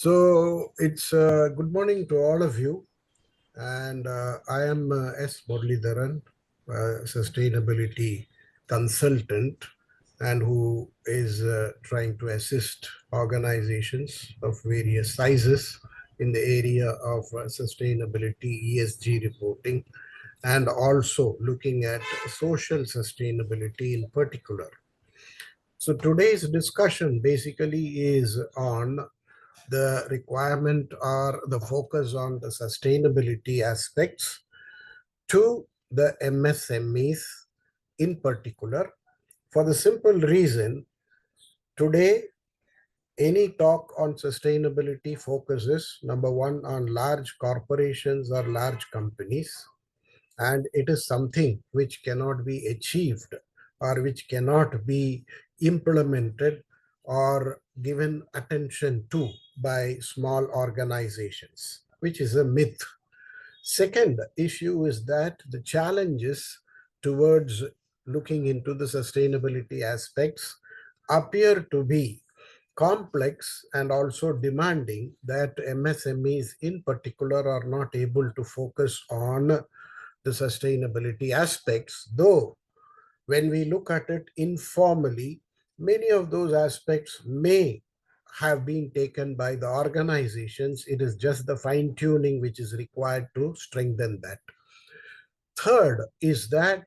So it's good morning to all of you, and I am S. Muralidharan, sustainability consultant, and who is trying to assist organizations of various sizes in the area of sustainability, ESG reporting, and also looking at social sustainability in particular. So today's discussion basically is on the requirement or the focus on the sustainability aspects to the MSMEs in particular, for the simple reason today any talk on sustainability focuses number one on large corporations or large companies, and it is something which cannot be achieved or which cannot be implemented or given attention to by small organizations, which is a myth. Second issue is that the challenges towards looking into the sustainability aspects appear to be complex and also demanding, that MSMEs in particular are not able to focus on the sustainability aspects, though when we look at it informally, many of those aspects may have been taken by the organizations. It is just the fine tuning which is required to strengthen that. Third is that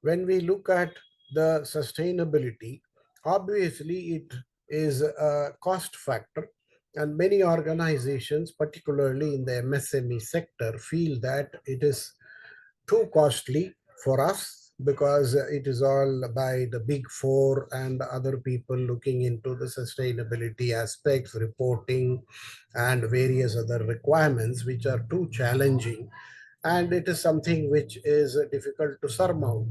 when we look at the sustainability, obviously it is a cost factor, and many organizations, particularly in the MSME sector, feel that it is too costly for us because it is all by the big four and other people looking into the sustainability aspects, reporting, and various other requirements which are too challenging. And it is something which is difficult to surmount.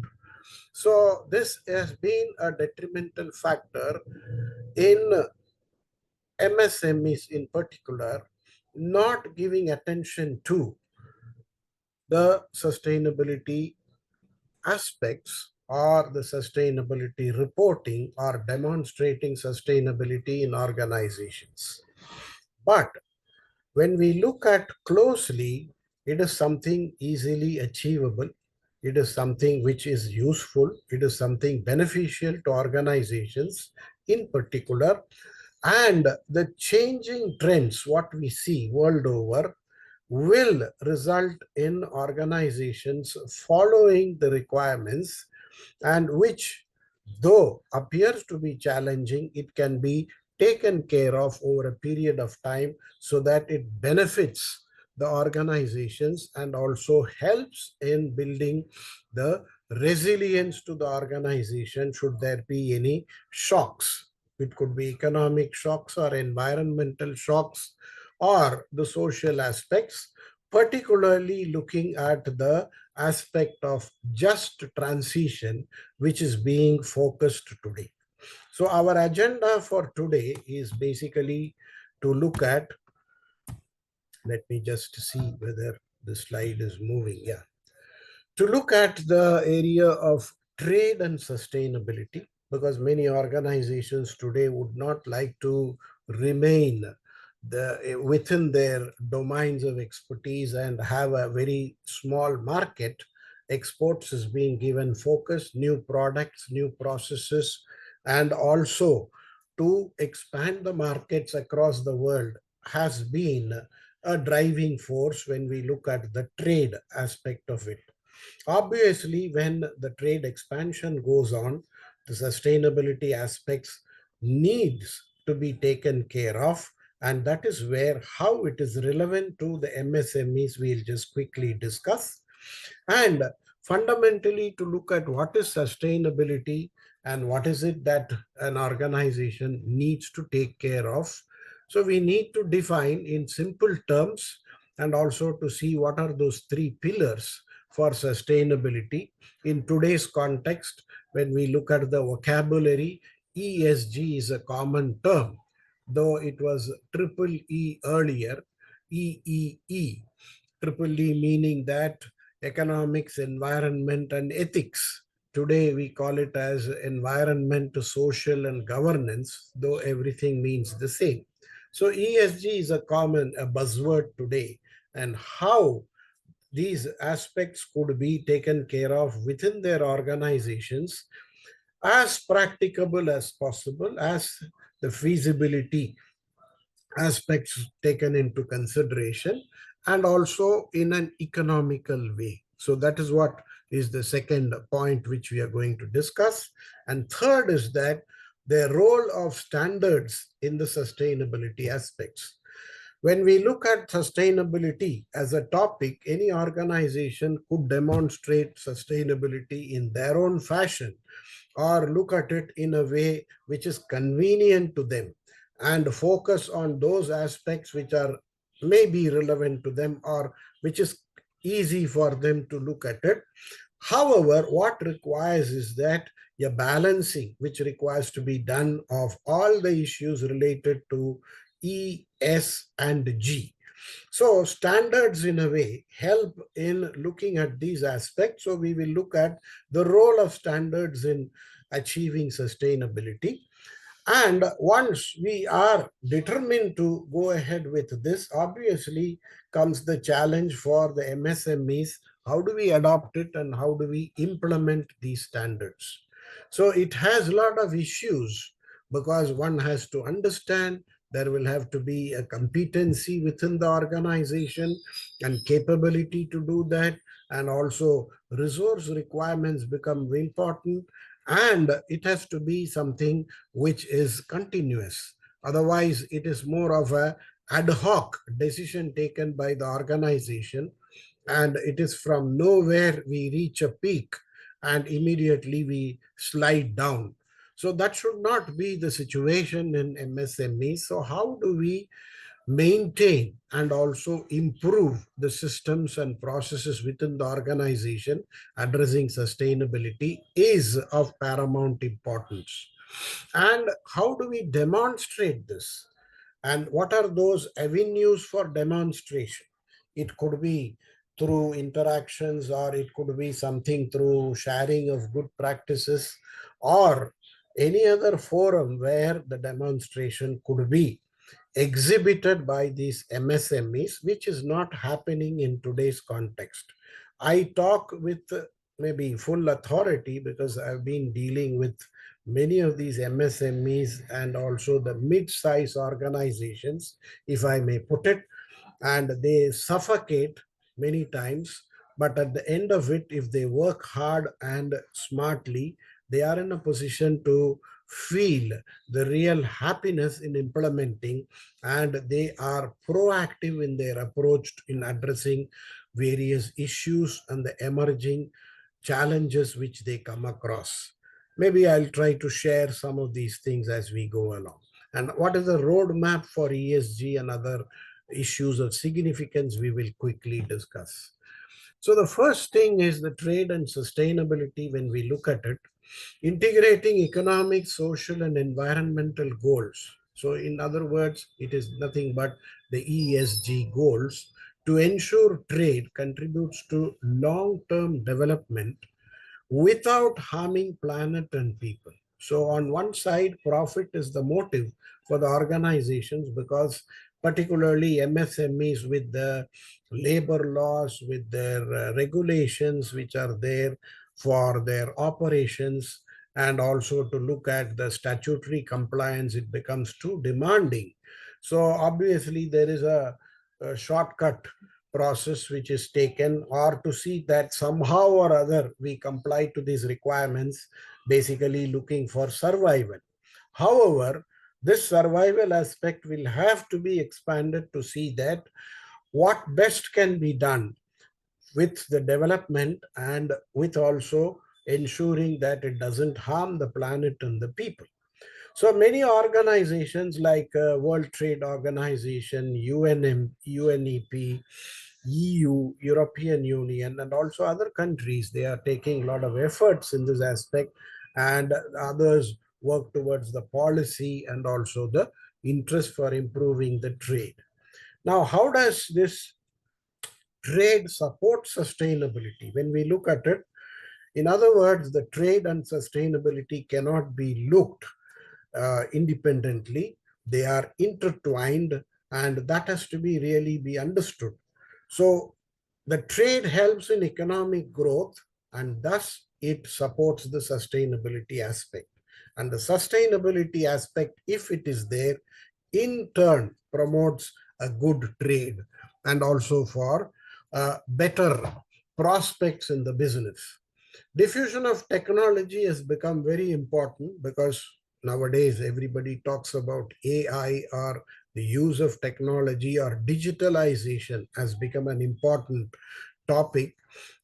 So, this has been a detrimental factor in MSMEs in particular, not giving attention to the sustainability aspects or the sustainability reporting or demonstrating sustainability in organizations. But when we look at closely, it is something easily achievable. It is something which is useful. It is something beneficial to organizations in particular. And the changing trends, what we see world over, will result in organizations following the requirements, and which, though appears to be challenging, it can be taken care of over a period of time so that it benefits the organizations and also helps in building the resilience to the organization should there be any shocks. It could be economic shocks or environmental shocks or the social aspects, particularly looking at the aspect of just transition, which is being focused today. So, our agenda for today is basically to look at, let me just see whether the slide is moving. Yeah. To look at the area of trade and sustainability, because many organizations today would not like to remain within their domains of expertise and have a very small market. Exports is being given focus, new products, new processes, and also to expand the markets across the world has been a driving force when we look at the trade aspect of it. Obviously, when the trade expansion goes on, the sustainability aspects needs to be taken care of, and that is where how it is relevant to the MSMEs we'll just quickly discuss. And fundamentally, to look at what is sustainability and what is it that an organization needs to take care of. So we need to define in simple terms and also to see what are those three pillars for sustainability. In today's context, when we look at the vocabulary, ESG is a common term, though it was triple E earlier, EEE. Triple E meaning that economics, environment, and ethics. Today we call it as environment, social, and governance, though everything means the same. So ESG is a buzzword today, and how these aspects could be taken care of within their organizations as practicable as possible, as the feasibility aspects taken into consideration, and also in an economical way. So that is what is the second point which we are going to discuss. And third is that the role of standards in the sustainability aspects. When we look at sustainability as a topic, any organization could demonstrate sustainability in their own fashion or look at it in a way which is convenient to them and focus on those aspects which are maybe relevant to them or which is easy for them to look at it. However, what requires is that a balancing which requires to be done of all the issues related to E, S, and G. So standards in a way help in looking at these aspects. So we will look at the role of standards in achieving sustainability. And once we are determined to go ahead with this, obviously comes the challenge for the MSMEs. How do we adopt it and how do we implement these standards? So it has a lot of issues because one has to understand there will have to be a competency within the organization and capability to do that. And also resource requirements become important. And it has to be something which is continuous. Otherwise, it is more of a ad hoc decision taken by the organization, and it is from nowhere we reach a peak and immediately we slide down. So that should not be the situation in MSME. So how do we maintain and also improve the systems and processes within the organization addressing sustainability is of paramount importance. And how do we demonstrate this? And what are those avenues for demonstration? It could be through interactions, or it could be something through sharing of good practices, or any other forum where the demonstration could be exhibited by these MSMEs, which is not happening in today's context. I talk with maybe full authority because I've been dealing with many of these MSMEs and also the mid-size organizations, if I may put it, and they suffocate many times. But at the end of it, if they work hard and smartly, they are in a position to feel the real happiness in implementing, and they are proactive in their approach in addressing various issues and the emerging challenges which they come across. Maybe I'll try to share some of these things as we go along. And what is the roadmap for ESG and other issues of significance we will quickly discuss. So the first thing is the trade and sustainability when we look at it, integrating economic, social, and environmental goals. So in other words, it is nothing but the ESG goals to ensure trade contributes to long-term development without harming planet and people. So on one side, profit is the motive for the organizations because particularly MSMEs with the labor laws, with their regulations which are there for their operations, and also to look at the statutory compliance, it becomes too demanding. So obviously there is a shortcut process which is taken, or to see that somehow or other we comply to these requirements, basically looking for survival. However, this survival aspect will have to be expanded to see that what best can be done with the development and with also ensuring that it doesn't harm the planet and the people. So many organizations like World Trade Organization, UNEP, EU, European Union, and also other countries, they are taking a lot of efforts in this aspect, and others work towards the policy and also the interest for improving the trade. Now, how does this trade support sustainability? When we look at it, in other words, the trade and sustainability cannot be looked independently. They are intertwined, and that has to be really be understood. So the trade helps in economic growth, and thus it supports the sustainability aspect. And the sustainability aspect, if it is there, in turn promotes a good trade and also for better prospects in the business. Diffusion of technology has become very important because nowadays everybody talks about AI, or the use of technology, or digitalization has become an important topic.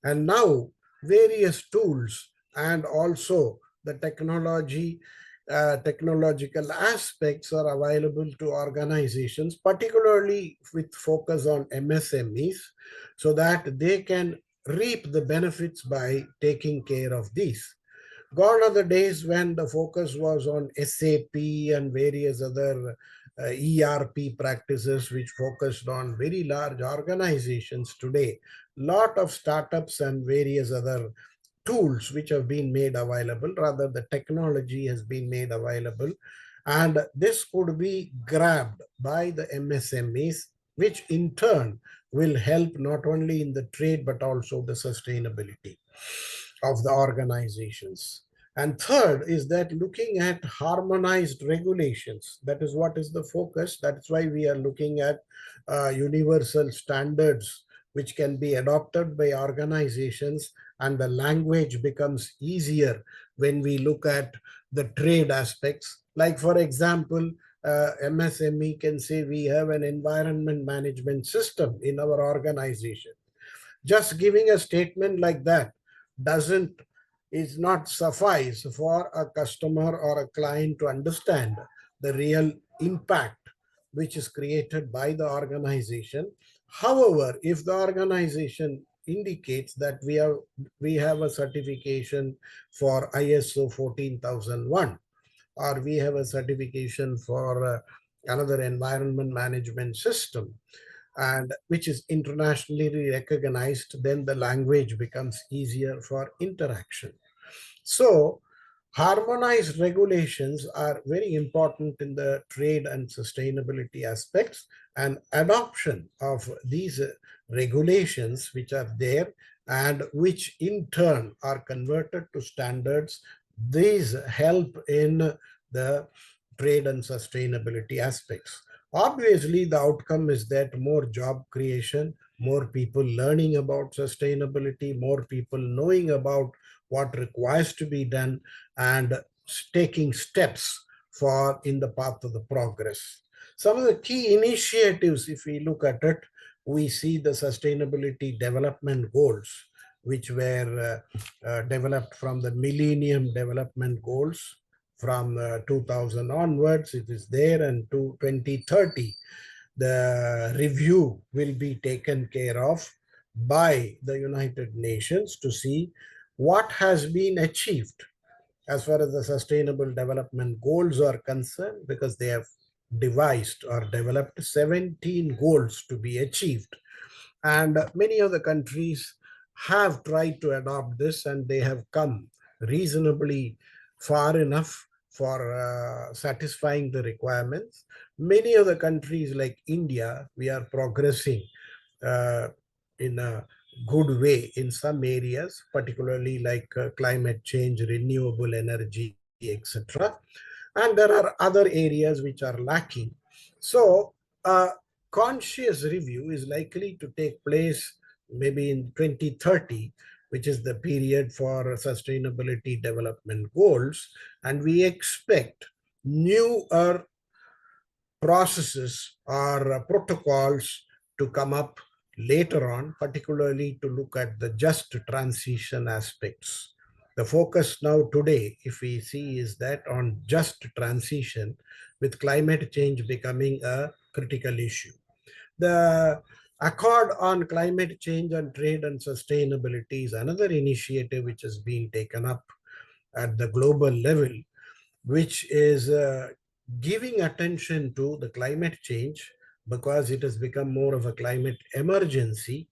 And now various tools and also the technological aspects are available to organizations, particularly with focus on MSMEs, so that they can reap the benefits by taking care of these. Gone are the days when the focus was on SAP and various other ERP practices, which focused on very large organizations. Today, lot of startups and various other tools which have been made available, rather the technology has been made available, and this could be grabbed by the MSMEs, which in turn will help not only in the trade but also the sustainability of the organizations. And third is that looking at harmonized regulations. That is what is the focus. That's why we are looking at universal standards which can be adopted by organizations, and the language becomes easier when we look at the trade aspects. Like, for example, MSME can say we have an environment management system in our organization. Just giving a statement like that doesn't is not suffice for a customer or a client to understand the real impact which is created by the organization. However, if the organization indicates that we have a certification for ISO 14001, or we have a certification for another environment management system, and which is internationally recognized, then the language becomes easier for interaction. So, harmonized regulations are very important in the trade and sustainability aspects, and adoption of these regulations which are there and which in turn are converted to standards, these help in the trade and sustainability aspects. Obviously, the outcome is that more job creation, more people learning about sustainability, more people knowing about what requires to be done, and taking steps for in the path of the progress. Some of the key initiatives, if we look at it, we see the sustainability development goals, which were developed from the Millennium Development Goals from 2000 onwards. It is there, and to 2030 the review will be taken care of by the United Nations to see what has been achieved as far as the sustainable development goals are concerned, because they have devised or developed 17 goals to be achieved. And many of the countries have tried to adopt this, and they have come reasonably far enough for satisfying the requirements. Many of the countries like India, we are progressing uh, in a good way in some areas, particularly like climate change, renewable energy, etc. And there are other areas which are lacking. So, a conscious review is likely to take place maybe in 2030, which is the period for sustainability development goals. And we expect newer processes or protocols to come up later on, particularly to look at the just transition aspects. The focus now today, if we see, is that on just transition, with climate change becoming a critical issue. The Accord on Climate Change and Trade and Sustainability is another initiative which has been taken up at the global level, which is giving attention to the climate change, because it has become more of a climate emergency.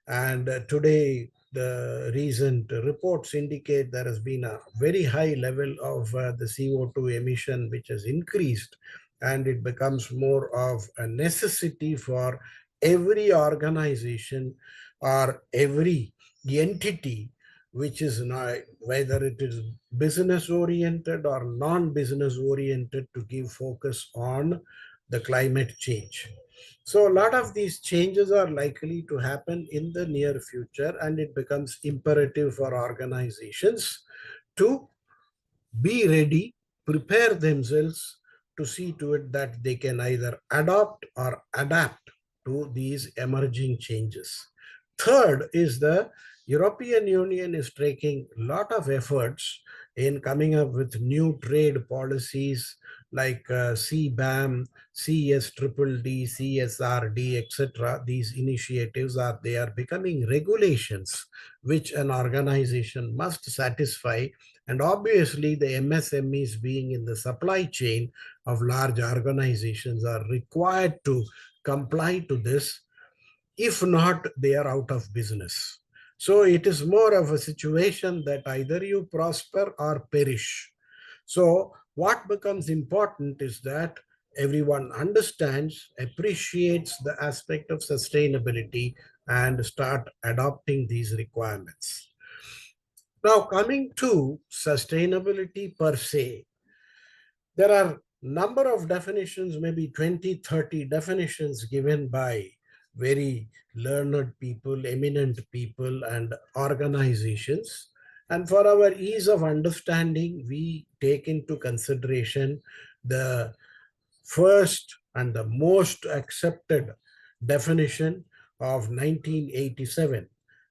And today, the recent reports indicate there has been a very high level of the CO2 emission, which has increased and it becomes more of a necessity for every organization or every entity which is not, whether it is business oriented or non-business oriented, to give focus on the climate change. So a lot of these changes are likely to happen in the near future, and it becomes imperative for organizations to be ready, prepare themselves to see to it that they can either adopt or adapt to these emerging changes. Third is the European Union is taking a lot of efforts in coming up with new trade policies like CBAM, CSDDD, CSRD, etc. These initiatives are they are becoming regulations which an organization must satisfy, and obviously, the MSMEs being in the supply chain of large organizations are required to comply to this. If not, they are out of business. So it is more of a situation that either you prosper or perish. So what becomes important is that everyone understands, appreciates the aspect of sustainability, and start adopting these requirements. Now, coming to sustainability per se, there are number of definitions, maybe 20, 30 definitions given by very learned people, eminent people, and organizations. And for our ease of understanding, we take into consideration the first and the most accepted definition of 1987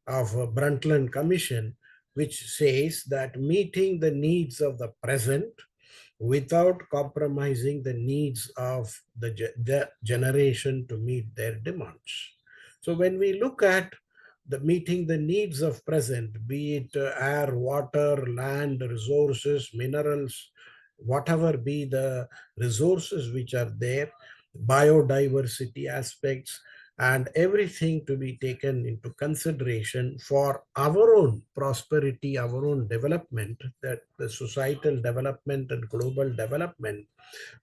of a Brundtland Commission, which says that meeting the needs of the present without compromising the needs of the generation to meet their demands. So when we look at the meeting the needs of present, be it air, water, land, resources, minerals, whatever be the resources which are there, biodiversity aspects, and everything to be taken into consideration for our own prosperity, our own development, that the societal development and global development.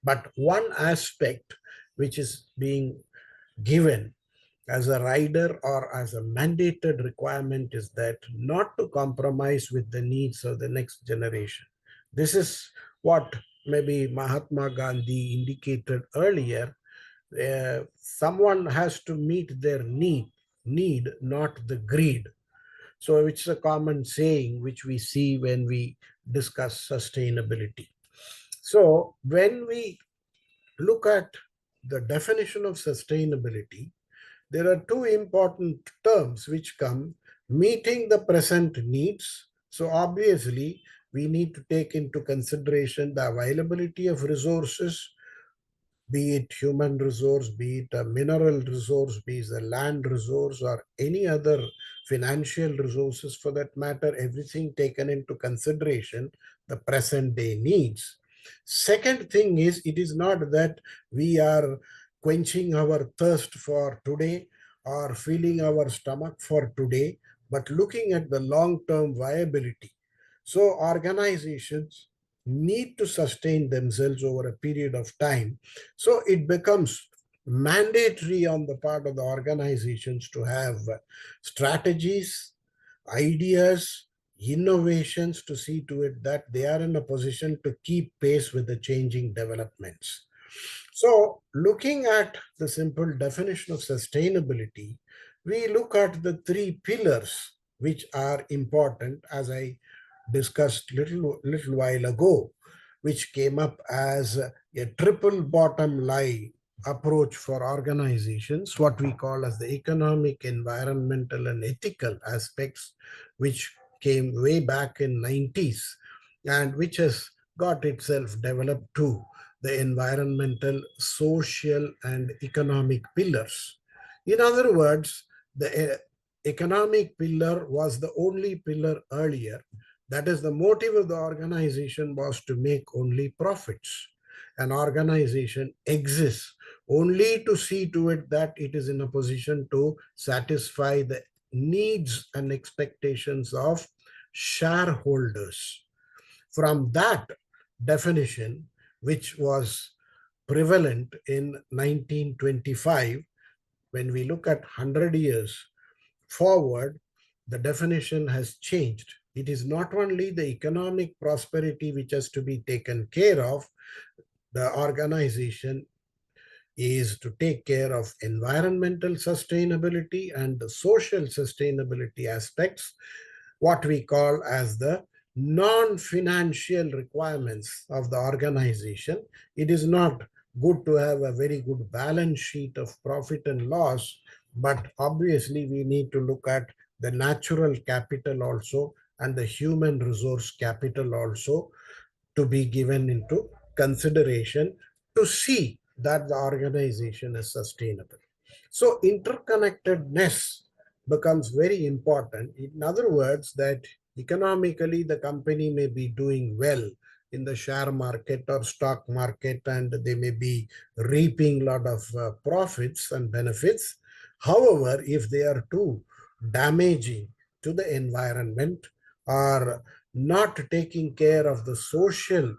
But one aspect which is being given as a rider or as a mandated requirement is that not to compromise with the needs of the next generation. This is what maybe Mahatma Gandhi indicated earlier. Someone has to meet their need, not the greed. So it's a common saying which we see when we discuss sustainability. So when we look at the definition of sustainability, there are two important terms which come: meeting the present needs. So obviously, we need to take into consideration the availability of resources, be it human resource, be it a mineral resource, be it a land resource, or any other financial resources for that matter, everything taken into consideration, the present day needs. Second thing is, it is not that we are quenching our thirst for today or filling our stomach for today, but looking at the long term viability. So organizations need to sustain themselves over a period of time. So it becomes mandatory on the part of the organizations to have strategies, ideas, innovations to see to it that they are in a position to keep pace with the changing developments. So, looking at the simple definition of sustainability, we look at the three pillars which are important, as I discussed little while ago, which came up as a triple bottom line approach for organizations, what we call as the economic, environmental, and ethical aspects, which came way back in 90s and which has got itself developed to the environmental, social, and economic pillars. In other words, the economic pillar was the only pillar earlier. That is, the motive of the organization was to make only profits. An organization exists only to see to it that it is in a position to satisfy the needs and expectations of shareholders. From that definition, which was prevalent in 1925. When we look at 100 years forward, the definition has changed. It is not only the economic prosperity which has to be taken care of, the organization is to take care of environmental sustainability and the social sustainability aspects, what we call as the non-financial requirements of the organization. It is not good to have a very good balance sheet of profit and loss, but obviously we need to look at the natural capital also and the human resource capital also to be given into consideration to see that the organization is sustainable. So interconnectedness becomes very important. In other words, that economically the company may be doing well in the share market or stock market, and they may be reaping a lot of profits and benefits. However, if they are too damaging to the environment or not taking care of the social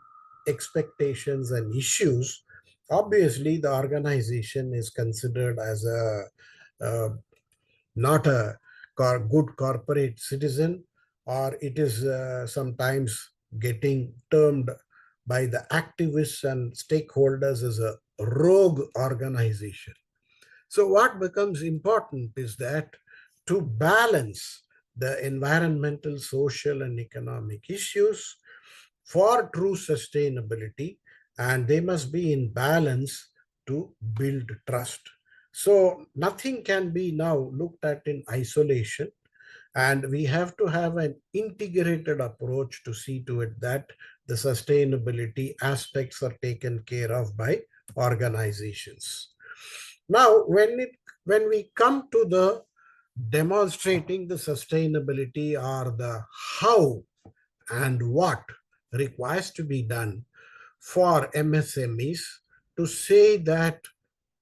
expectations and issues, obviously the organization is considered as not a good corporate citizen, or it is sometimes getting termed by the activists and stakeholders as a rogue organization. So what becomes important is that to balance the environmental, social, and economic issues for true sustainability, and they must be in balance to build trust. So nothing can be now looked at in isolation, and we have to have an integrated approach to see to it that the sustainability aspects are taken care of by organizations. Now, when we come to the demonstrating the sustainability or the how and what requires to be done for MSMEs to say that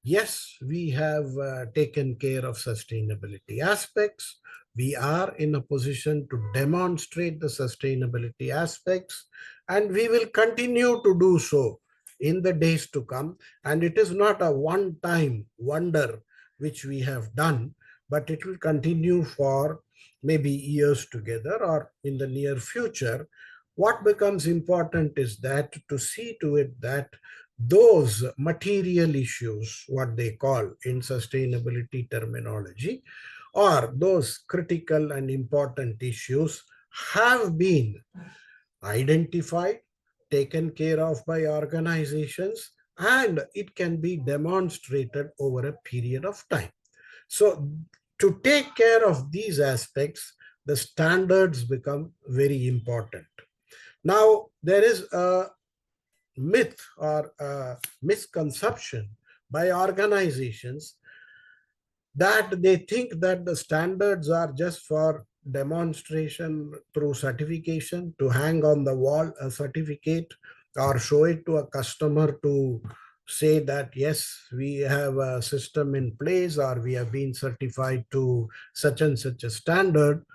yes, we have taken care of sustainability aspects. We are in a position to demonstrate the sustainability aspects, and we will continue to do so in the days to come. And it is not a one-time wonder which we have done, but it will continue for maybe years together or in the near future. What becomes important is that to see to it that those material issues, what they call in sustainability terminology, or those critical and important issues have been identified, taken care of by organizations, and it can be demonstrated over a period of time. So to take care of these aspects, the standards become very important. Now, there is a myth or a misconception by organizations that they think that the standards are just for demonstration through certification, to hang on the wall a certificate or show it to a customer to say that yes, we have a system in place or we have been certified to such and such a standard,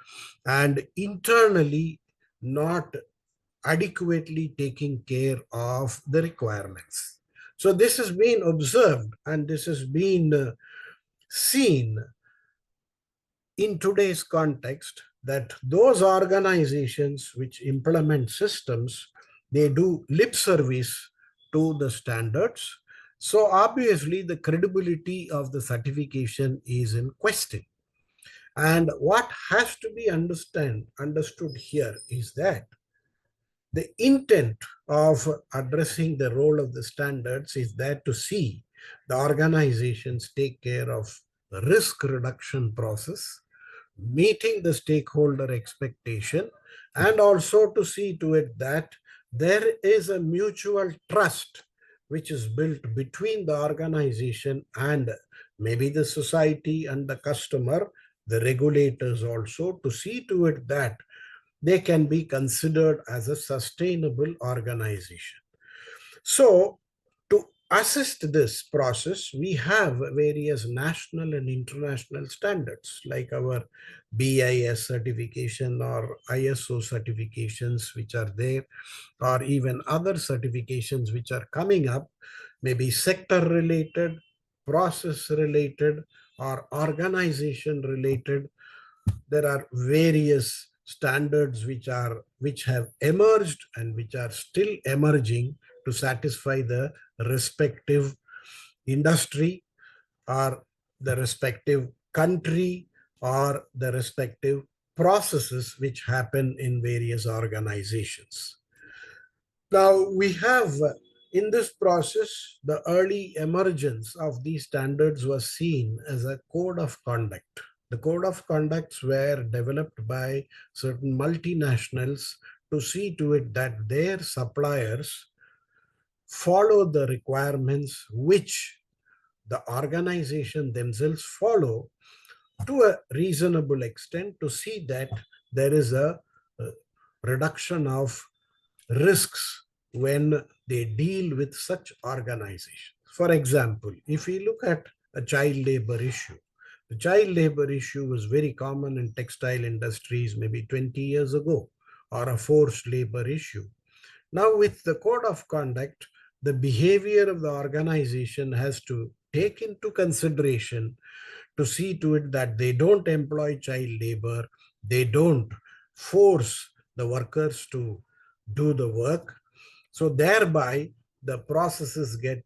and internally not adequately taking care of the requirements. So this has been observed and this has been seen in today's context that those organizations which implement systems, they do lip service to the standards. So obviously the credibility of the certification is in question. And what has to be understood here is that the intent of addressing the role of the standards is that to see the organizations take care of the risk reduction process, meeting the stakeholder expectation, and also to see to it that there is a mutual trust which is built between the organization and maybe the society and the customer, the regulators also, to see to it that they can be considered as a sustainable organization. So, to assist this process, we have various national and international standards like our BIS certification or ISO certifications, which are there, or even other certifications which are coming up, maybe sector related, process related, or organization related. There are various standards which have emerged and which are still emerging to satisfy the respective industry or the respective country or the respective processes which happen in various organizations. Now, we have in this process, the early emergence of these standards was seen as a code of conduct. The code of conducts were developed by certain multinationals to see to it that their suppliers follow the requirements which the organization themselves follow to a reasonable extent, to see that there is a reduction of risks when they deal with such organizations. For example, if we look at a child labor issue, the child labor issue was very common in textile industries maybe 20 years ago, or a forced labor issue. Now, with the code of conduct, the behavior of the organization has to take into consideration to see to it that they don't employ child labor, they don't force the workers to do the work. So, thereby, the processes get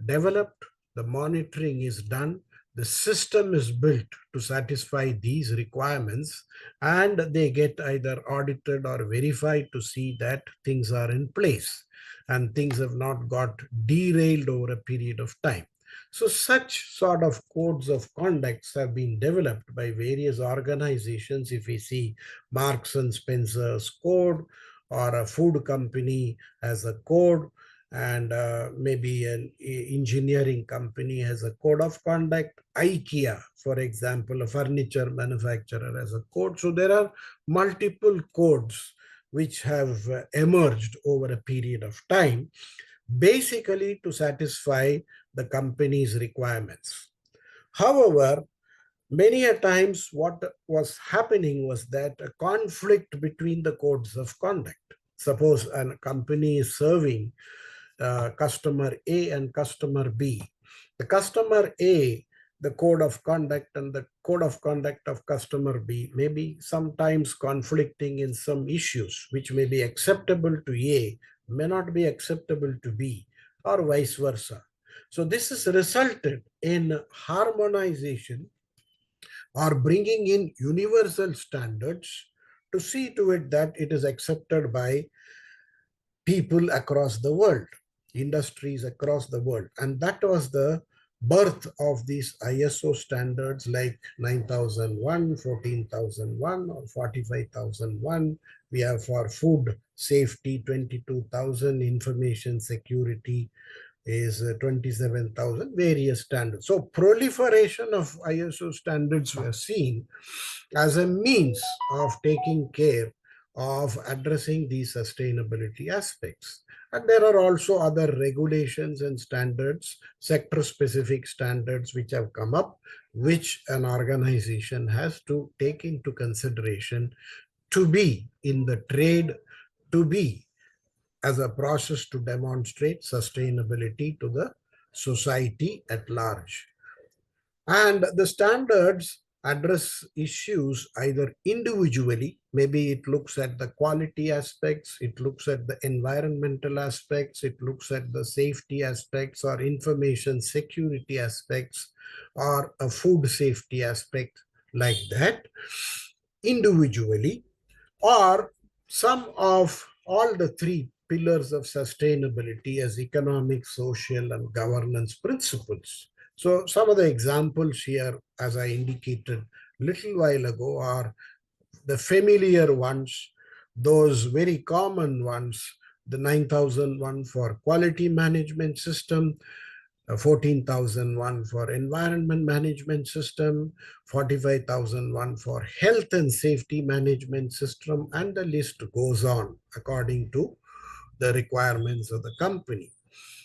developed, the monitoring is done, the system is built to satisfy these requirements, and they get either audited or verified to see that things are in place and things have not got derailed over a period of time. So, such sort of codes of conducts have been developed by various organizations. If we see Marks and Spencer's code, or a food company has a code, and maybe an engineering company has a code of conduct. IKEA, for example, a furniture manufacturer, has a code. So there are multiple codes which have emerged over a period of time, basically to satisfy the company's requirements. However, many a times what was happening was that a conflict between the codes of conduct. Suppose a company is serving customer A and customer B. The customer A, the code of conduct and the code of conduct of customer B may be sometimes conflicting in some issues, which may be acceptable to A, may not be acceptable to B, or vice versa. So this has resulted in harmonization or bringing in universal standards to see to it that it is accepted by people across the world, industries across the world. And that was the birth of these ISO standards like 9001, 14001, or 45001. We have for food safety 22,000, information security is 27,000, various standards. So proliferation of ISO standards were seen as a means of taking care of addressing these sustainability aspects. And there are also other regulations and standards, sector specific standards, which have come up, which an organization has to take into consideration to be in the trade, to be as a process to demonstrate sustainability to the society at large. And the standards address issues either individually, maybe it looks at the quality aspects, it looks at the environmental aspects, it looks at the safety aspects or information security aspects or a food safety aspect, like that individually, or some of all the three pillars of sustainability as economic, social, and governance principles. So some of the examples here, as I indicated a little while ago, are the familiar ones, those very common ones, the 9001 for quality management system, 14,001 for environment management system, 45,001 for health and safety management system, and the list goes on according to the requirements of the company.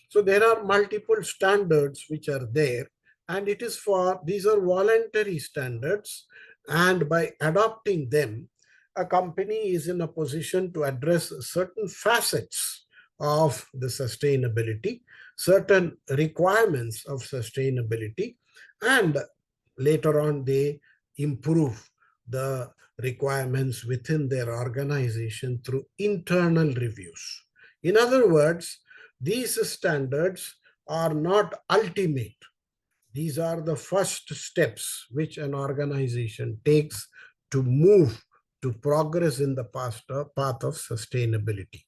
So there are multiple standards which are there, and these are voluntary standards, and by adopting them, a company is in a position to address certain facets of the sustainability, certain requirements of sustainability, and later on they improve the requirements within their organization through internal reviews. In other words, these standards are not ultimate. These are the first steps which an organization takes to move to progress in the path of sustainability.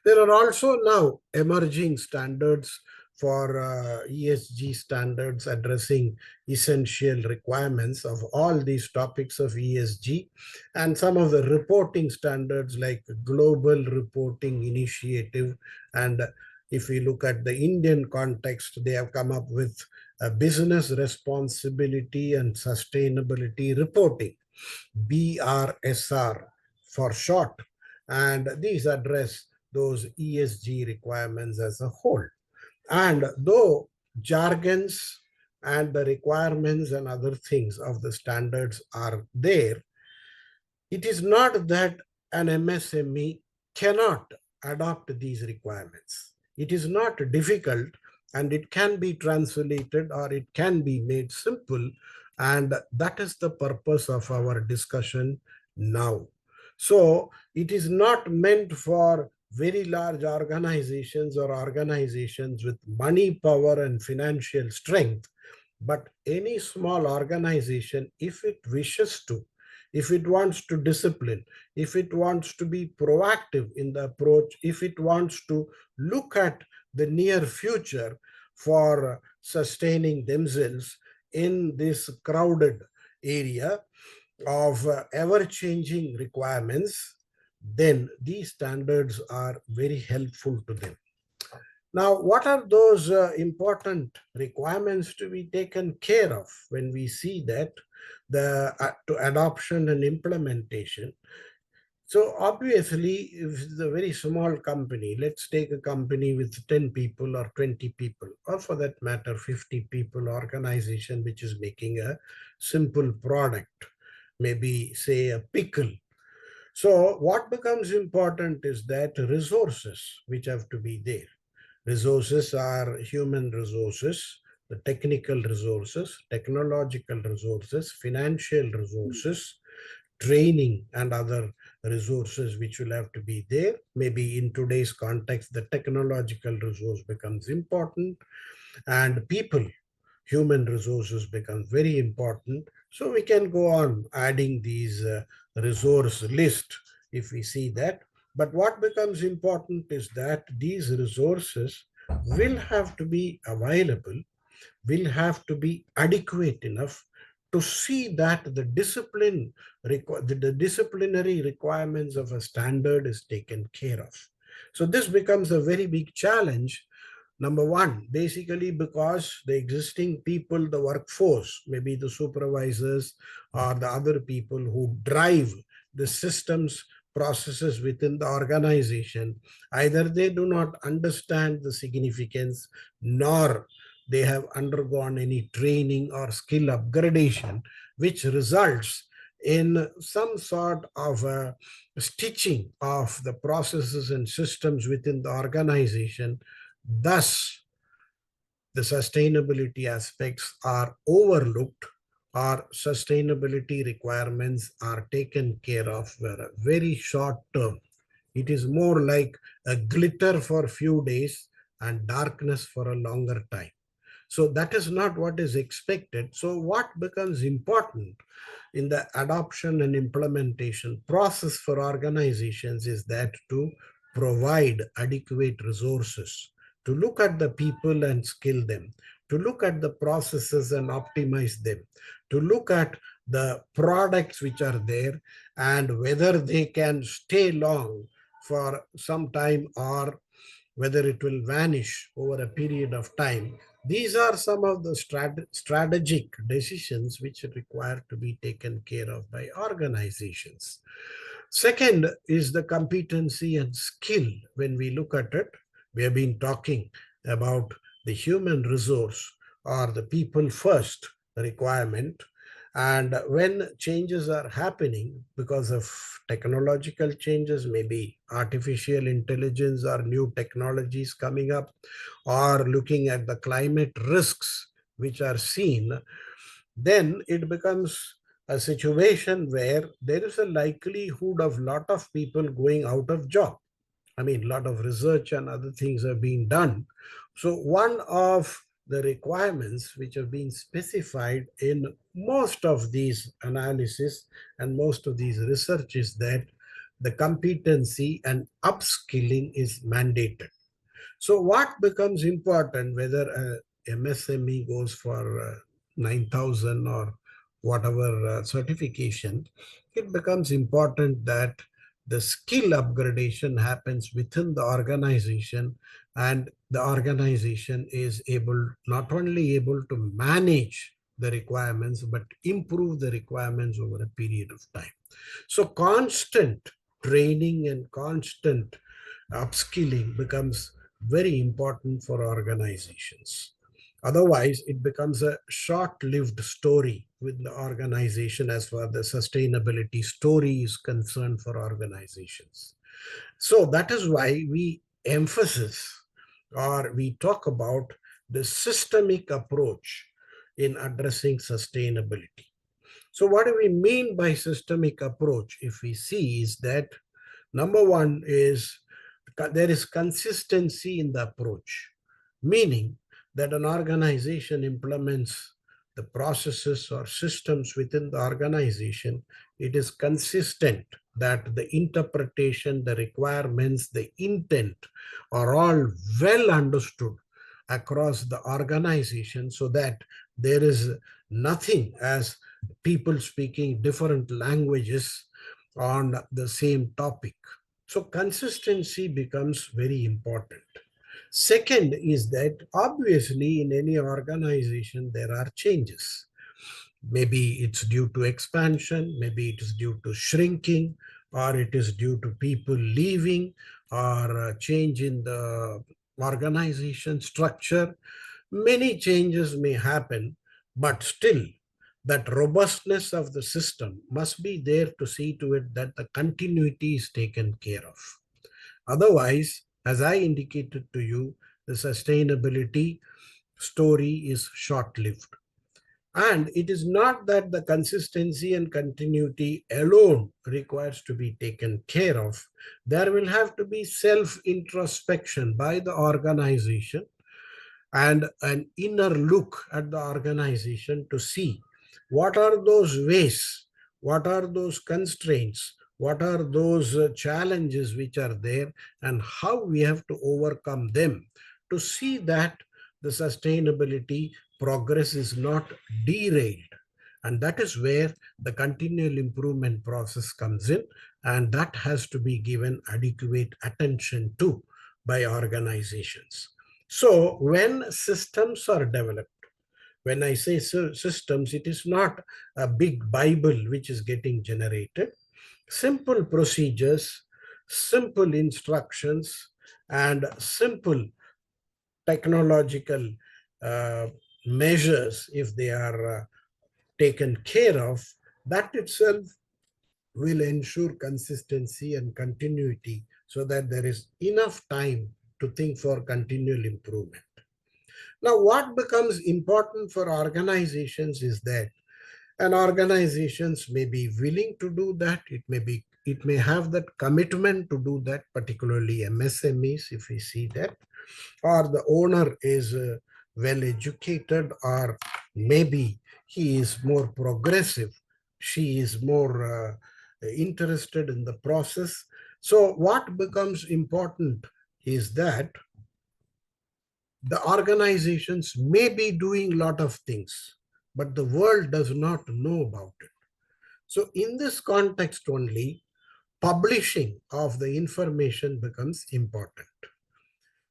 There are also now emerging standards for ESG standards addressing essential requirements of all these topics of ESG, and some of the reporting standards like Global Reporting Initiative. And if we look at the Indian context, they have come up with a business responsibility and sustainability reporting, BRSR for short, and these address those ESG requirements as a whole. And though jargons and the requirements and other things of the standards are there, it is not that an MSME cannot adopt these requirements. It is not difficult, and it can be translated or it can be made simple. And that is the purpose of our discussion now. So it is not meant for very large organizations or organizations with money, power, and financial strength, but any small organization, if it wishes to, if it wants to discipline, if it wants to be proactive in the approach, if it wants to look at the near future for sustaining themselves in this crowded area of ever-changing requirements, then these standards are very helpful to them. Now, what are those important requirements to be taken care of when we see that the to adoption and implementation? So obviously, if it's a very small company, let's take a company with 10 people or 20 people, or for that matter, 50 people organization, which is making a simple product, maybe say a pickle. So what becomes important is that resources which have to be there. Resources are human resources, the technical resources, technological resources, financial resources, training, and other resources which will have to be there. Maybe in today's context, the technological resource becomes important, and people, human resources become very important. So we can go on adding these resource list if we see that. But what becomes important is that these resources will have to be available, will have to be adequate enough to see that the disciplinary requirements of a standard is taken care of. So this becomes a very big challenge. Number one, basically because the existing people, the workforce, maybe the supervisors or the other people who drive the systems, processes within the organization, either they do not understand the significance, nor they have undergone any training or skill upgradation, which results in some sort of a stitching of the processes and systems within the organization. Thus, the sustainability aspects are overlooked, or sustainability requirements are taken care of very short term. It is more like a glitter for a few days and darkness for a longer time. So that is not what is expected. So what becomes important in the adoption and implementation process for organizations is that to provide adequate resources, to look at the people and skill them, to look at the processes and optimize them, to look at the products which are there and whether they can stay long for some time or whether it will vanish over a period of time. These are some of the strategic decisions which require to be taken care of by organizations. Second is the competency and skill. When we look at it, we have been talking about the human resource or the people first requirement. And when changes are happening because of technological changes, maybe artificial intelligence or new technologies coming up, or looking at the climate risks which are seen, then it becomes a situation where there is a likelihood of lot of people going out of job. I mean, a lot of research and other things are being done. So one of the requirements which have been specified in most of these analysis and most of these research is that the competency and upskilling is mandated. So what becomes important, whether a MSME goes for 9,000 or whatever certification, it becomes important that the skill upgradation happens within the organization, and the organization is able, not only able to manage the requirements, but improve the requirements over a period of time. So constant training and constant upskilling becomes very important for organizations. Otherwise, it becomes a short lived story with the organization as far as the sustainability story is concerned for organizations. So, that is why we emphasize or we talk about the systemic approach in addressing sustainability. So, what do we mean by systemic approach? If we see, is that number one is there is consistency in the approach, meaning that an organization implements the processes or systems within the organization. It is consistent that the interpretation, the requirements, the intent are all well understood across the organization, so that there is nothing as people speaking different languages on the same topic. So consistency becomes very important. Second is that obviously in any organization there are changes. Maybe it's due to expansion, maybe it is due to shrinking, or it is due to people leaving, or a change in the organization structure. Many changes may happen, but still that robustness of the system must be there to see to it that the continuity is taken care of. Otherwise, as I indicated to you, the sustainability story is short lived. And it is not that the consistency and continuity alone requires to be taken care of. There will have to be self introspection by the organization and an inner look at the organization to see what are those ways, what are those constraints, what are those challenges which are there, and how we have to overcome them to see that the sustainability progress is not derailed. And that is where the continual improvement process comes in, and that has to be given adequate attention to by organizations. So when systems are developed, when I say systems, it is not a big Bible which is getting generated. Simple procedures, simple instructions, and simple technological uh, measures, if they are taken care of, that itself will ensure consistency and continuity so that there is enough time to think for continual improvement. Now, what becomes important for organizations is that an organizations may be willing to do that. It may have that commitment to do that, particularly MSMEs, if we see that, or the owner is well educated, or maybe he is more progressive, she is more interested in the process. So what becomes important is that the organizations may be doing a lot of things, but the world does not know about it. So in this context only, publishing of the information becomes important.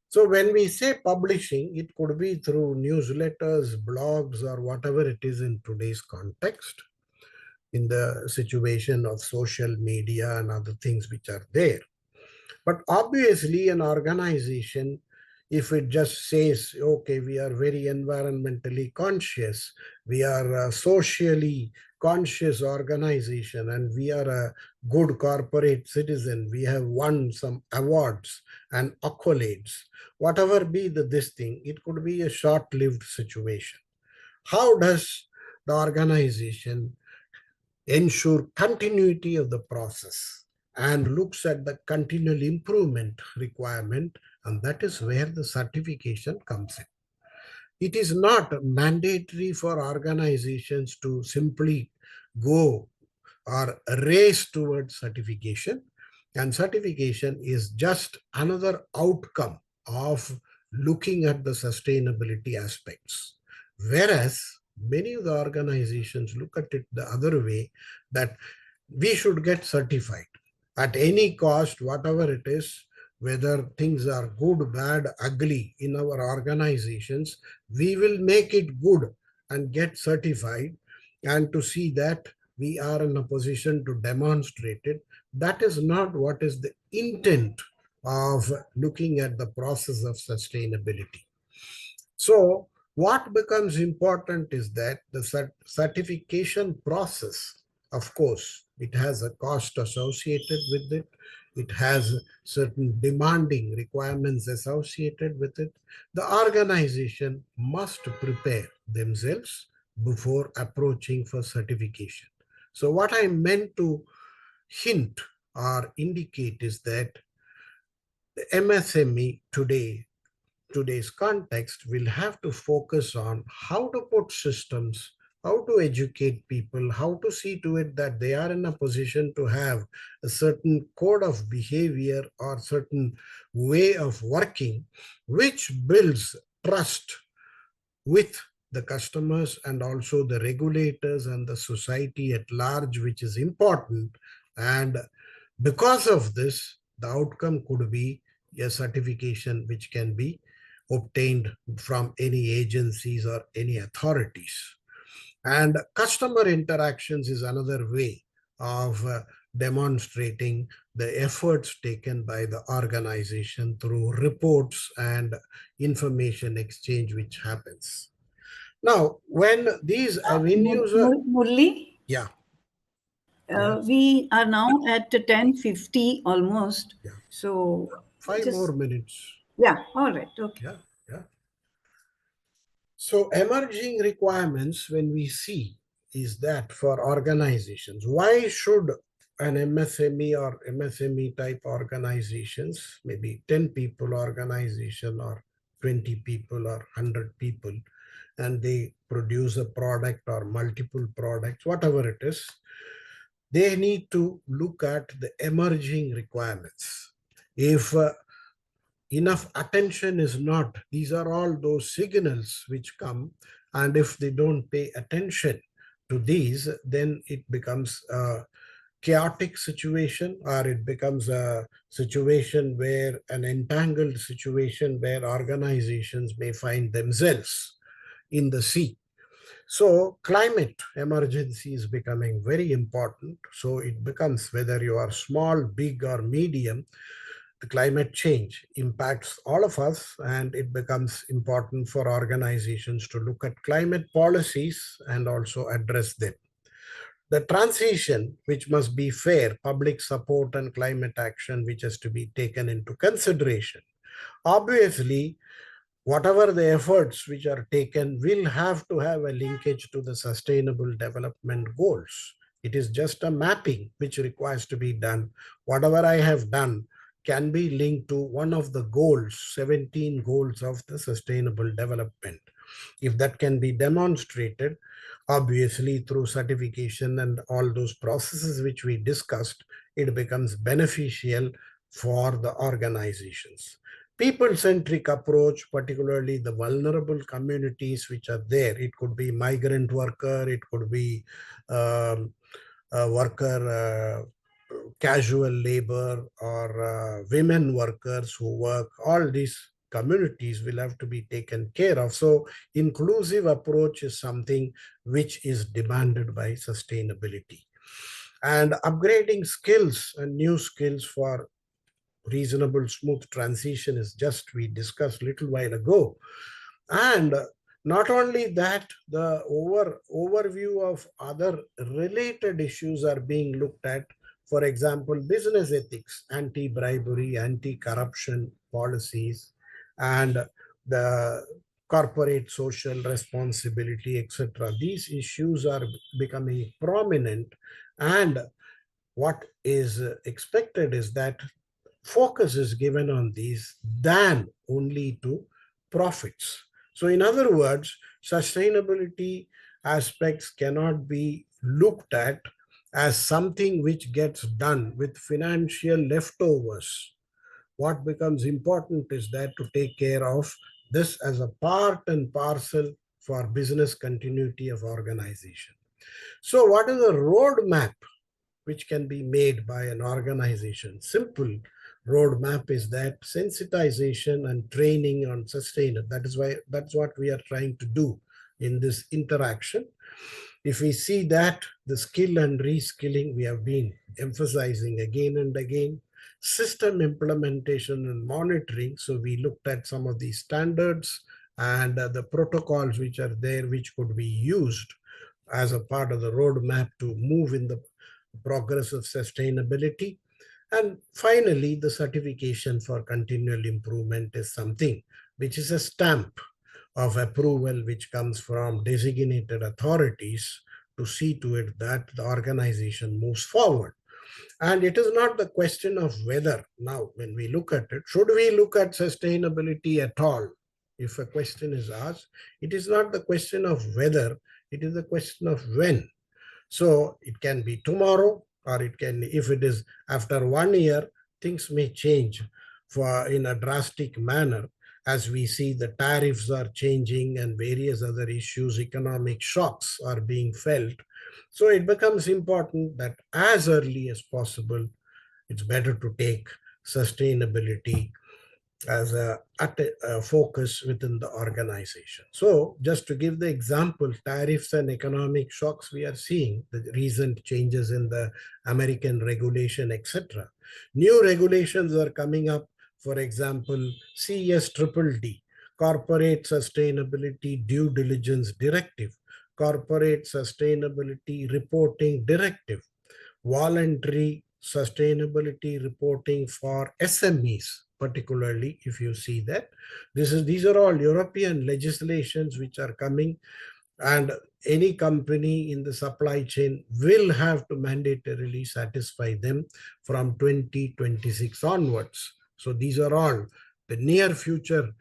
So when we say publishing, it could be through newsletters, blogs, or whatever it is in today's context, in the situation of social media and other things which are there. But obviously, an organization if it just says, okay, we are very environmentally conscious, we are a socially conscious organization, and we are a good corporate citizen, we have won some awards and accolades, whatever be this thing, it could be a short-lived situation. How does the organization ensure continuity of the process and looks at the continual improvement requirement? And that is where the certification comes in. It is not mandatory for organizations to simply go or race towards certification. And certification is just another outcome of looking at the sustainability aspects. Whereas many of the organizations look at it the other way, that we should get certified at any cost, whatever it is, whether things are good, bad, ugly in our organizations, we will make it good and get certified, and to see that we are in a position to demonstrate it. That is not what is the intent of looking at the process of sustainability. So, what becomes important is that the certification process, of course, it has a cost associated with it. It has certain demanding requirements associated with it. The organization must prepare themselves before approaching for certification. So, what I meant to hint or indicate is that the MSME today's context will have to focus on how to put systems, how to educate people, how to see to it that they are in a position to have a certain code of behavior or certain way of working, which builds trust with the customers and also the regulators and the society at large, which is important. And because of this, the outcome could be a certification which can be obtained from any agencies or any authorities. And customer interactions is another way of demonstrating the efforts taken by the organization through reports and information exchange which happens. Now, when these avenues are, Murli, yeah, yeah, we are now at 10:50 almost. yeah, So 5 more minutes. Yeah, all right. Okay. Yeah, yeah. So emerging requirements when we see is that for organizations, why should an MSME or MSME type organizations, maybe 10 people organization or 20 people or 100 people, and they produce a product or multiple products, whatever it is, they need to look at the emerging requirements. If enough attention is not, these are all those signals which come, and if they don't pay attention to these, then it becomes a chaotic situation, or it becomes a situation where an entangled situation where organizations may find themselves in the sea. So climate emergency is becoming very important. So it becomes, whether you are small, big, or medium, the climate change impacts all of us, and it becomes important for organizations to look at climate policies and also address them. The transition, which must be fair, public support and climate action, which has to be taken into consideration. Obviously, whatever the efforts which are taken will have to have a linkage to the sustainable development goals. It is just a mapping which requires to be done. Whatever I have done can be linked to one of the goals, 17 goals of the sustainable development. If that can be demonstrated, obviously through certification and all those processes which we discussed, it becomes beneficial for the organizations. People-centric approach, particularly the vulnerable communities which are there. It could be migrant worker, it could be a worker, casual labor, or women workers who work. All these communities will have to be taken care of. So inclusive approach is something which is demanded by sustainability. And upgrading skills and new skills for reasonable smooth transition is just we discussed little while ago. And not only that, the overview of other related issues are being looked at. For example, business ethics, anti-bribery, anti-corruption policies, and the corporate social responsibility, etc. These issues are becoming prominent, and what is expected is that focus is given on these than only to profits. So, in other words, sustainability aspects cannot be looked at as something which gets done with financial leftovers. What becomes important is that to take care of this as a part and parcel for business continuity of organization. So, what is a roadmap which can be made by an organization? Simple roadmap is that sensitization and training on sustainability. That's what we are trying to do in this interaction. If we see that the skill and reskilling we have been emphasizing again and again, system implementation and monitoring. So we looked at some of these standards and the protocols which are there, which could be used as a part of the roadmap to move in the progress of sustainability. And finally, the certification for continual improvement is something which is a stamp of approval which comes from designated authorities to see to it that the organization moves forward. And it is not the question of whether, now, when we look at it, should we look at sustainability at all? If a question is asked, it is not the question of whether, it is the question of when. So it can be tomorrow, or it can, if it is after 1 year, things may change for in a drastic manner as we see the tariffs are changing and various other issues, economic shocks are being felt. So it becomes important that as early as possible, it's better to take sustainability as a focus within the organization. So, just to give the example, tariffs and economic shocks we are seeing, the recent changes in the American regulation, etc. New regulations are coming up. For example, CSDDD, Corporate Sustainability Due Diligence Directive, Corporate Sustainability Reporting Directive, voluntary sustainability reporting for SMEs, particularly if you see that. These are all European legislations which are coming, and any company in the supply chain will have to mandatorily satisfy them from 2026 onwards. So these are all the near future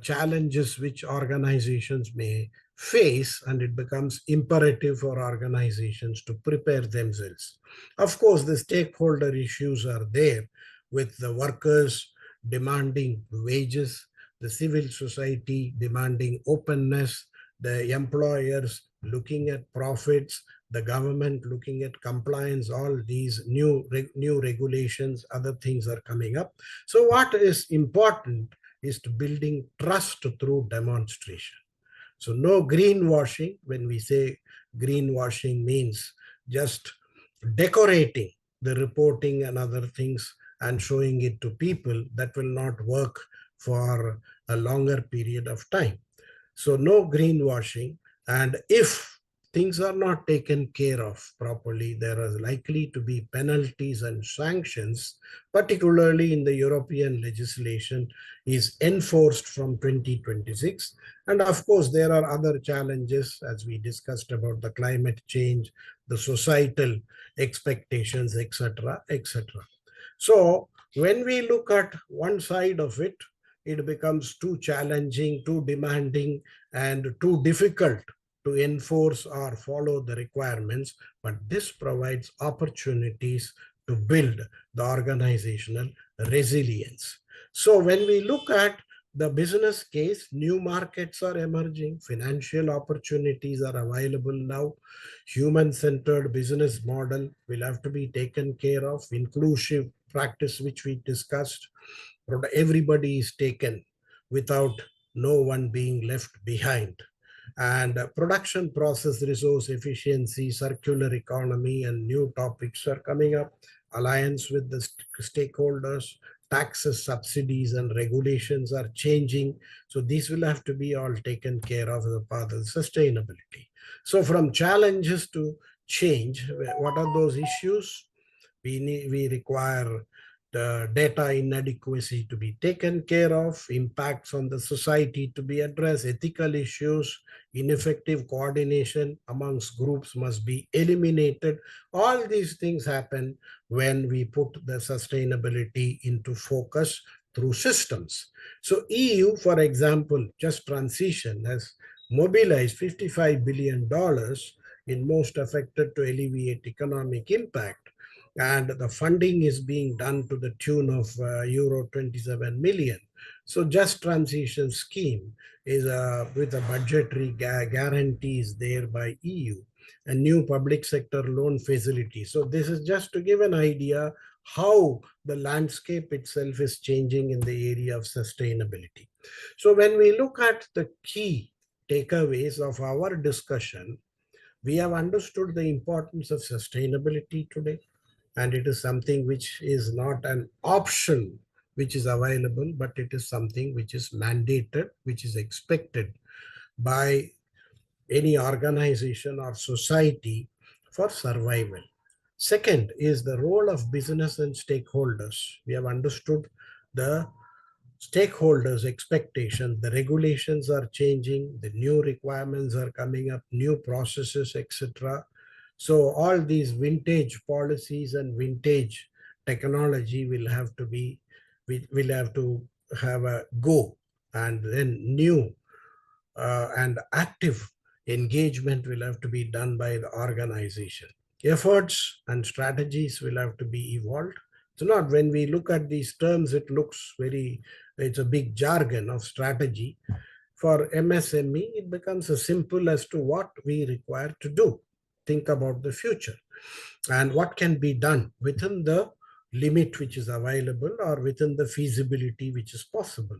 challenges which organizations may face, and it becomes imperative for organizations to prepare themselves. Of course, the stakeholder issues are there, with the workers demanding wages, the civil society demanding openness, the employers looking at profits, the government looking at compliance. All these new regulations, other things are coming up. So what is important is to building trust through demonstration. So no greenwashing. When we say greenwashing, means just decorating the reporting and other things and showing it to people, that will not work for a longer period of time. So no greenwashing. And if things are not taken care of properly, there are likely to be penalties and sanctions, particularly in the European legislation is enforced from 2026. And of course, there are other challenges, as we discussed about the climate change, the societal expectations, etc., etc. So when we look at one side of it, it becomes too challenging, too demanding, and too difficult to enforce or follow the requirements. But this provides opportunities to build the organizational resilience. So when we look at the business case, new markets are emerging, financial opportunities are available now, human-centered business model will have to be taken care of, inclusive practice which we discussed, everybody is taken without no one being left behind. And production process resource efficiency, circular economy, and new topics are coming up, alliance with the stakeholders, taxes, subsidies, and regulations are changing. So these will have to be all taken care of as a part of sustainability. So from challenges to change, what are those issues? We require the data inadequacy to be taken care of, impacts on the society to be addressed, ethical issues, ineffective coordination amongst groups must be eliminated. All these things happen when we put the sustainability into focus through systems. So EU, for example, just transition has mobilized $55 billion in most affected to alleviate economic impact, and the funding is being done to the tune of euro 27 million. So just transition scheme is with a budgetary guarantees there by EU, a new public sector loan facility. So this is just to give an idea how the landscape itself is changing in the area of sustainability. So when we look at the key takeaways of our discussion, we have understood the importance of sustainability today, and it is something which is not an option which is available, but it is something which is mandated, which is expected by any organization or society for survival. Second is the role of business and stakeholders. We have understood the stakeholders' expectation. The regulations are changing, the new requirements are coming up, new processes, etc. So all these vintage policies and vintage technology will have to be, we will have to have a go, and then new and active engagement will have to be done by the organization. Efforts and strategies will have to be evolved. It's not, when we look at these terms, it looks very, it's a big jargon of strategy. For MSME, it becomes as simple as to what we require to do. Think about the future and what can be done within the limit which is available or within the feasibility which is possible.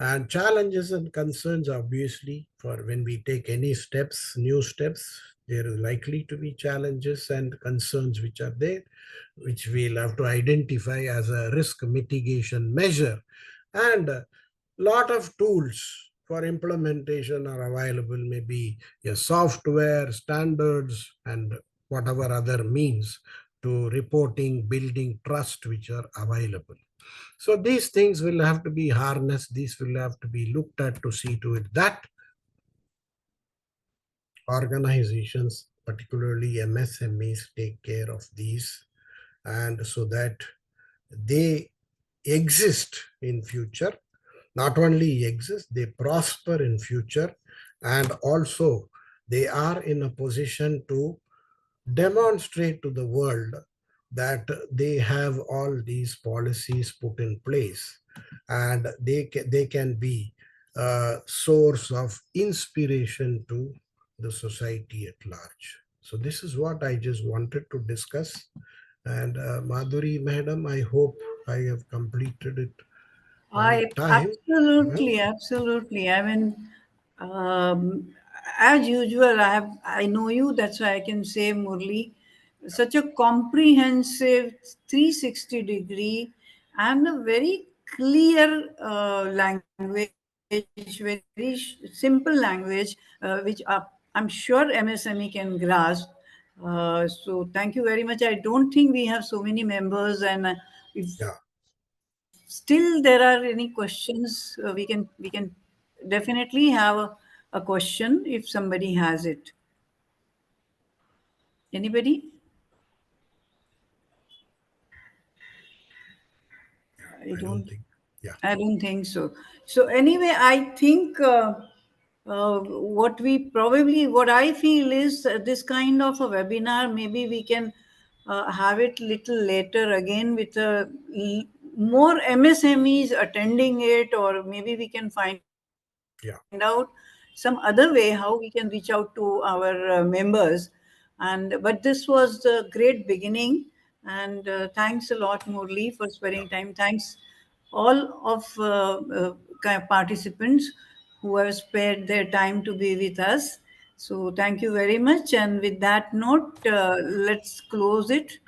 And challenges and concerns, obviously, for when we take any steps, new steps, there is likely to be challenges and concerns which are there, which we'll have to identify as a risk mitigation measure. And a lot of tools for implementation are available, maybe a software, standards, and whatever other means to reporting, building trust, which are available. So these things will have to be harnessed, these will have to be looked at to see to it that organizations, particularly MSMEs, take care of these, and so that they exist in future. Not only exist, they prosper in future, and also they are in a position to demonstrate to the world that they have all these policies put in place, and they can be a source of inspiration to the society at large. So this is what I just wanted to discuss. And Madhuri madam, I hope I have completed it on I time. Huh? absolutely, absolutely. I mean, um, as usual, I know you. That's why I can say, Murli, such a comprehensive 360-degree and a very clear language, very simple language, which I'm sure MSME can grasp. So thank you very much. I don't think we have so many members, and if Yeah, still there are any questions, we can definitely have a question if somebody has it. Anybody? I I don't don't. think. Yeah, I don't think so. So anyway, I think what I feel is this kind of a webinar. Maybe we can have it little later again with more MSMEs attending it, or maybe we can find out yeah, some other way how we can reach out to our members. And but this was the great beginning, and thanks a lot, Murli, for spending yeah. time. Thanks all of participants who have spared their time to be with us. So thank you very much. And with that note, let's close it.